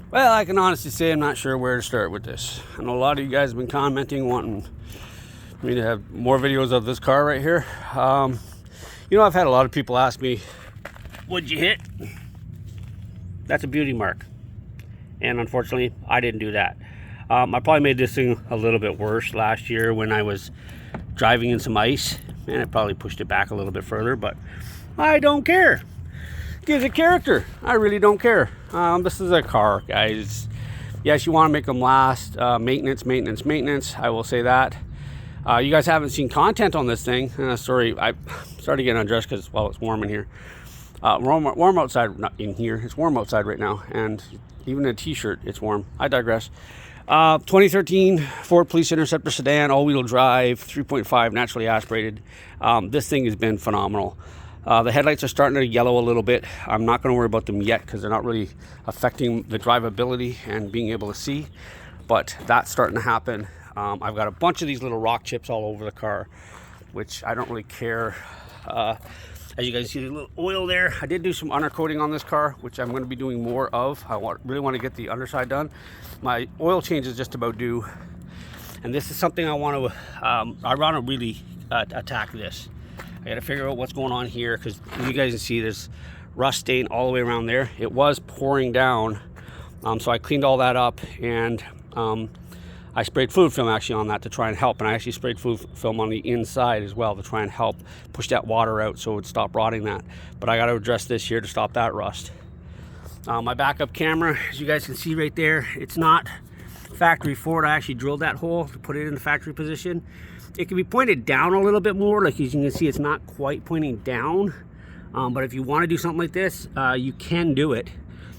Well, I can honestly say I'm not sure where to start with this. I know a lot of you guys have been commenting, wanting me to have more videos of this car right here. You know, I've had a lot of people ask me, what'd you hit? That's a beauty mark. And unfortunately, I didn't do that. I probably made this thing a little bit worse last year when I was driving in some ice. And I probably pushed it back a little bit further, but I don't care. Gives it character. I really don't care. This is a car, guys. Yes, you want to make them last. Maintenance. I will say that. You guys haven't seen content on this thing. Sorry, I started getting undressed because, well, it's warm in here. Warm outside, not in here. It's warm outside right now, and even in a t-shirt, it's warm. I digress. 2013 Ford Police Interceptor Sedan, all-wheel drive, 3.5, naturally aspirated. This thing has been phenomenal. The headlights are starting to yellow a little bit. I'm not going to worry about them yet because they're not really affecting the drivability and being able to see, but that's starting to happen. I've got a bunch of these little rock chips all over the car, which I don't really care. As you guys see, the little oil there. I did do some undercoating on this car, which I'm going to be doing more of. I really want to get the underside done. My oil change is just about due, and this is something I want to really attack this. I got to figure out what's going on here because you guys can see there's rust stain all the way around there. It was pouring down, so I cleaned all that up, and I sprayed fluid film actually on that to try and help, and I actually sprayed fluid film on the inside as well to try and help push that water out so it would stop rotting that. But I got to address this here to stop that rust. My backup camera, as you guys can see right there, it's not factory Ford. I actually drilled that hole to put it in the factory position. It can be pointed down a little bit more, like as you can see, it's not quite pointing down. But if you want to do something like this, you can do it.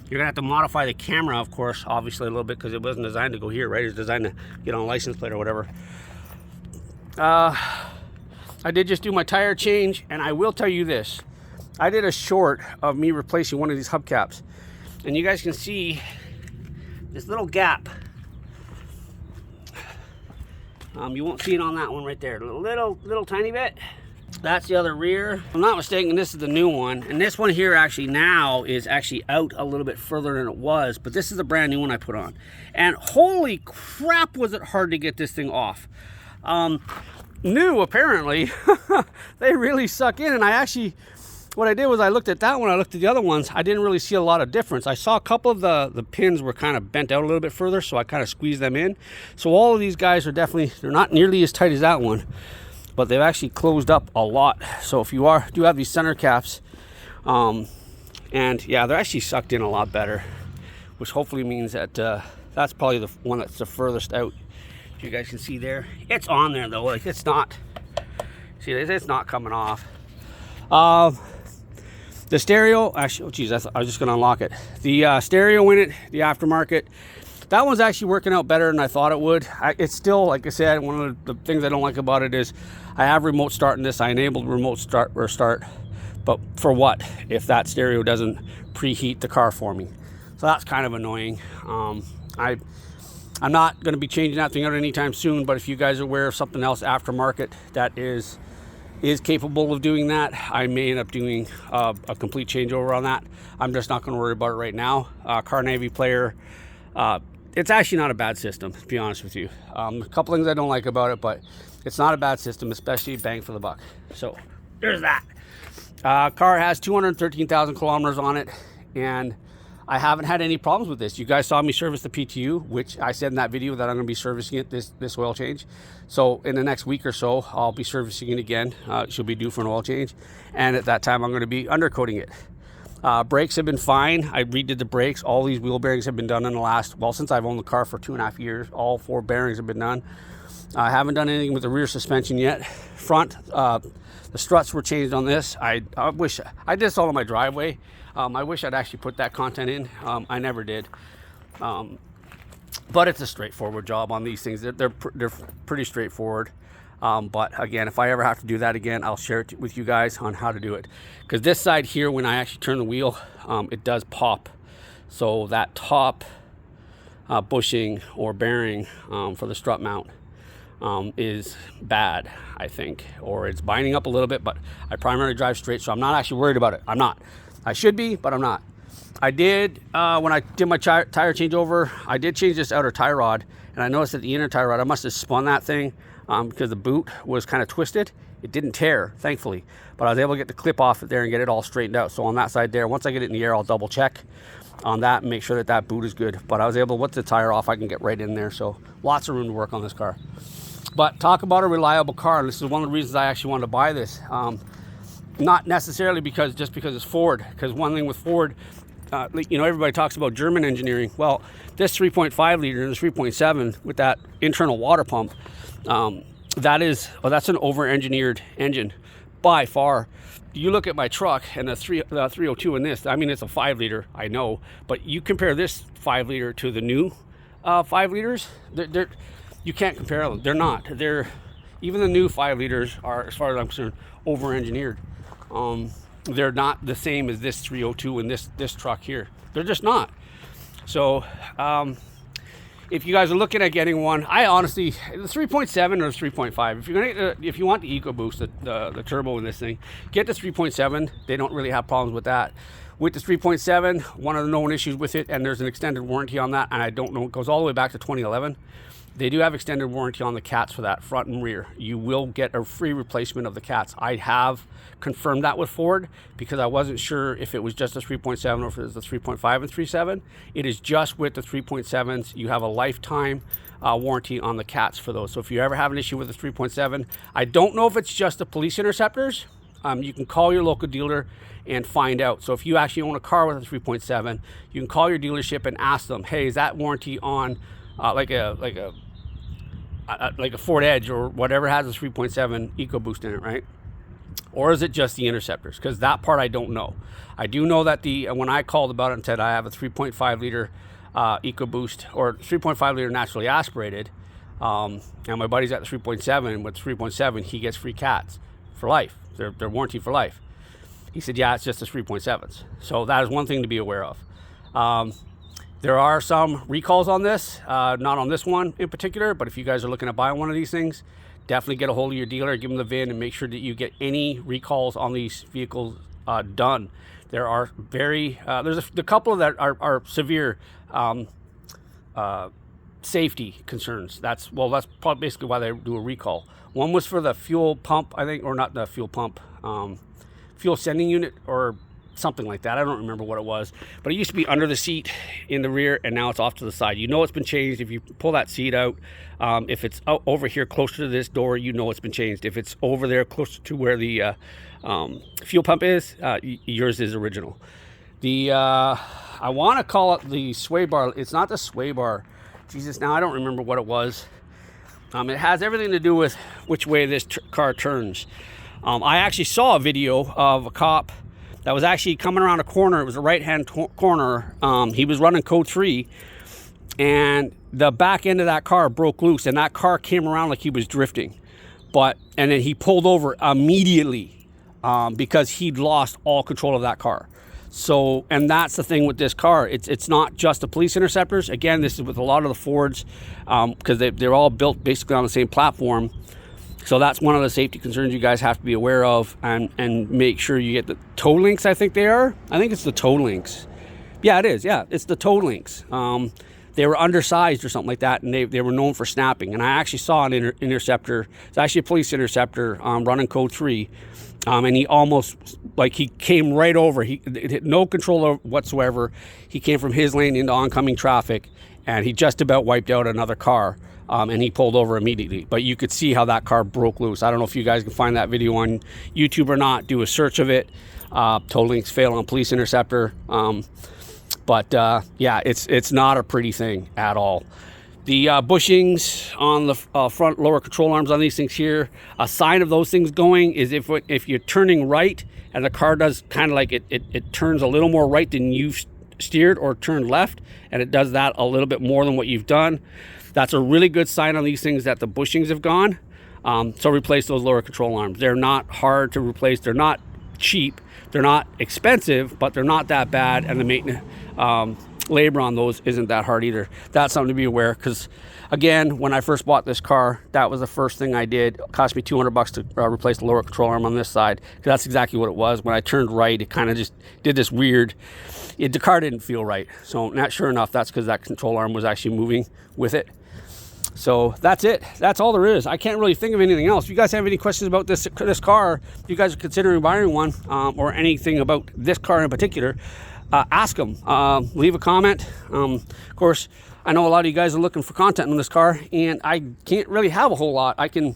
You're gonna have to modify the camera, of course, obviously a little bit because it wasn't designed to go here, right? It was designed to get on a license plate or whatever. I did just do my tire change, and I will tell you this. I did a short of me replacing one of these hubcaps, and you guys can see this little gap. You won't see it on that one right there. Little tiny bit. That's the other rear. If I'm not mistaken, this is the new one. And this one here actually now is actually out a little bit further than it was. But this is a brand new one I put on. And holy crap, was it hard to get this thing off. New, apparently. They really suck in. And I actually, what I did was I looked at that one, I looked at the other ones. I didn't really see a lot of difference. I saw a couple of the pins were kind of bent out a little bit further, so I kind of squeezed them in. So all of these guys are definitely, they're not nearly as tight as that one, but they've actually closed up a lot. So if you do have these center caps, and yeah, they're actually sucked in a lot better, which hopefully means that that's probably the one that's the furthest out. You guys can see there, it's on there though, like it's not, see, it's not coming off. The stereo, actually, oh geez, I was just gonna unlock it. The stereo in it, the aftermarket, that one's actually working out better than I thought it would. It's still, like I said, one of the things I don't like about it is I have remote start in this. I enabled remote start or start, but for what if that stereo doesn't preheat the car for me? So that's kind of annoying. I'm not going to be changing that thing out anytime soon, but if you guys are aware of something else aftermarket that is capable of doing that, I may end up doing a complete changeover on that. I'm just not going to worry about it right now. Car Navy player, it's actually not a bad system, to be honest with you. A couple things I don't like about it, but it's not a bad system, especially bang for the buck. So there's that. Car has 213,000 kilometers on it, and I haven't had any problems with this. You guys saw me service the PTU, which I said in that video that I'm going to be servicing it, this oil change. So in the next week or so, I'll be servicing it again. She'll be due for an oil change, and at that time, I'm going to be undercoating it. Brakes have been fine. I redid the brakes. All these wheel bearings have been done in the last, well, since I've owned the car for 2.5 years. All 4 bearings have been done. I haven't done anything with the rear suspension yet. Front, the struts were changed on this. I wish I did this all in my driveway. I wish I'd actually put that content in. I never did. But it's a straightforward job on these things. They're pretty straightforward. But again, if I ever have to do that again, I'll share it with you guys on how to do it. Because this side here, when I actually turn the wheel, it does pop. So that top bushing or bearing for the strut mount is bad, I think, or it's binding up a little bit, but I primarily drive straight, so I'm not actually worried about it. I'm not. I should be, but I'm not. I did, when I did my tire changeover, I did change this outer tie rod, and I noticed that the inner tie rod, I must have spun that thing because the boot was kind of twisted. It didn't tear, thankfully, but I was able to get the clip off it there and get it all straightened out. So on that side there, once I get it in the air, I'll double check on that and make sure that that boot is good. But I was able to, with the tire off, I can get right in there. So lots of room to work on this car. But talk about a reliable car. And this is one of the reasons I actually wanted to buy this. Not necessarily because it's Ford, because one thing with Ford, you know, everybody talks about German engineering. Well, this 3.5 liter and this 3.7 with that internal water pump, that's an over-engineered engine by far. You look at my truck and the 302 in this, I mean, it's a 5 liter, I know, but you compare this 5 liter to the new 5 liters, you can't compare them. They're not. Even the new 5 liters are, as far as I'm concerned, over-engineered. They're not the same as this 302 and this truck here. They're just not. So if you guys are looking at getting one, I honestly, the 3.7 or the 3.5, if you want the EcoBoost, the turbo in this thing, get the 3.7. They don't really have problems with that. With the 3.7, one of the known issues with it, and there's an extended warranty on that, and I don't know, it goes all the way back to 2011. They do have extended warranty on the cats for that, front and rear. You will get a free replacement of the cats. I have confirmed that with Ford because I wasn't sure if it was just a 3.7 or if it was the 3.5 and 3.7. It is just with the 3.7s. You have a lifetime warranty on the cats for those. So if you ever have an issue with the 3.7, I don't know if it's just the Police Interceptors. You can call your local dealer and find out. So if you actually own a car with a 3.7, you can call your dealership and ask them, hey, is that warranty on like a Ford Edge or whatever has a 3.7 EcoBoost in it, right? Or is it just the Interceptors? Because that part I don't know. I do know that when I called about it and said I have a 3.5 liter EcoBoost or 3.5 liter naturally aspirated, and my buddy's at the 3.7, with 3.7 he gets free cats for life. They're warranty for life. He said, yeah, it's just the 3.7s. So that is one thing to be aware of. There are some recalls on this, not on this one in particular, but if you guys are looking at buying one of these things, definitely get a hold of your dealer, give them the VIN, and make sure that you get any recalls on these vehicles done. There are there's a couple that are severe safety concerns. That's probably basically why they do a recall. One was for the fuel pump, I think, or not the fuel pump, fuel sending unit or something like that. I don't remember what it was, but it used to be under the seat in the rear, and now it's off to the side. You know it's been changed if you pull that seat out. If it's over here closer to this door, you know it's been changed. If it's over there closer to where the fuel pump is, yours is original. I want to call it the sway bar. It's not the sway bar. Jesus, now I don't remember what it was. It has everything to do with which way this car turns. I actually saw a video of a cop that was actually coming around a corner. It was a right-hand corner. He was running code 3, and the back end of that car broke loose, and that car came around like he was drifting. And then he pulled over immediately because he'd lost all control of that car. So, and that's the thing with this car. It's not just the Police Interceptors. Again, this is with a lot of the Fords because they're all built basically on the same platform. So that's one of the safety concerns you guys have to be aware of, and make sure you get the toe links. I think it's the toe links. Yeah, it is. Yeah, it's the toe links. They were undersized or something like that, and they were known for snapping. And I actually saw an Interceptor. It's actually a Police Interceptor running code 3. And he almost, he came right over. He had no control whatsoever. He came from his lane into oncoming traffic, and he just about wiped out another car. And he pulled over immediately. But you could see how that car broke loose. I don't know if you guys can find that video on YouTube or not. Do a search of it. Toe links fail on Police Interceptor. Yeah, it's not a pretty thing at all. The bushings on the front lower control arms on these things here, a sign of those things going is if you're turning right and the car does kind of like it turns a little more right than you've steered, or turned left, and it does that a little bit more than what you've done. That's a really good sign on these things that the bushings have gone. So replace those lower control arms. They're not hard to replace. They're not cheap. They're not expensive, but they're not that bad. And the maintenance, labor on those isn't that hard either. That's something to be aware, because again, when I first bought this car, that was the first thing I did. It cost me $200 to replace the lower control arm on this side, because that's exactly what it was. When I turned right, it kind of just did this weird, the car didn't feel right. So not sure enough, that's because that control arm was actually moving with it. So that's it. That's all there is. I can't really think of anything else. If you guys have any questions about this car, if you guys are considering buying one, or anything about this car in particular, ask them. Leave a comment. Of course, I know a lot of you guys are looking for content on this car, and I can't really have a whole lot. I can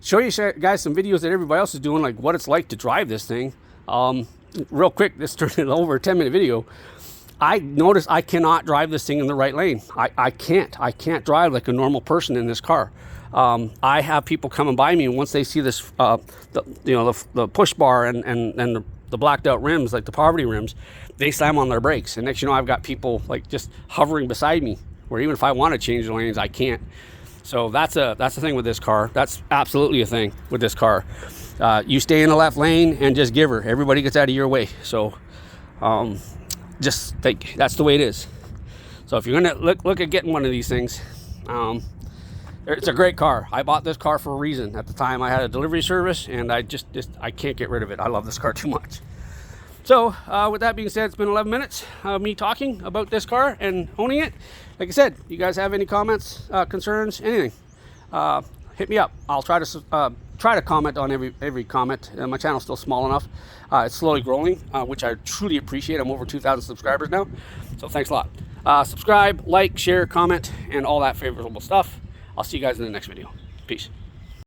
show you guys some videos that everybody else is doing, like what it's like to drive this thing. Real quick, this turned into over a 10-minute video. I noticed I cannot drive this thing in the right lane. I can't drive like a normal person in this car. I have people coming by me, and once they see this, the push bar and the blacked out rims, like the poverty rims, they slam on their brakes. And next, I've got people like just hovering beside me, where even if I want to change the lanes, I can't. So that's the thing with this car. That's absolutely a thing with this car. You stay in the left lane and just give her. Everybody gets out of your way. So just think that's the way it is. So if you're gonna look at getting one of these things, it's a great car. I bought this car for a reason. At the time, I had a delivery service, and I can't get rid of it. I love this car too much. So with that being said, it's been 11 minutes of me talking about this car and owning it. Like I said, you guys have any comments, concerns, anything, hit me up. I'll try to comment on every comment. My channel's still small enough. It's slowly growing, which I truly appreciate. I'm over 2,000 subscribers now, so thanks a lot. Subscribe, like, share, comment, and all that favorable stuff. I'll see you guys in the next video. Peace.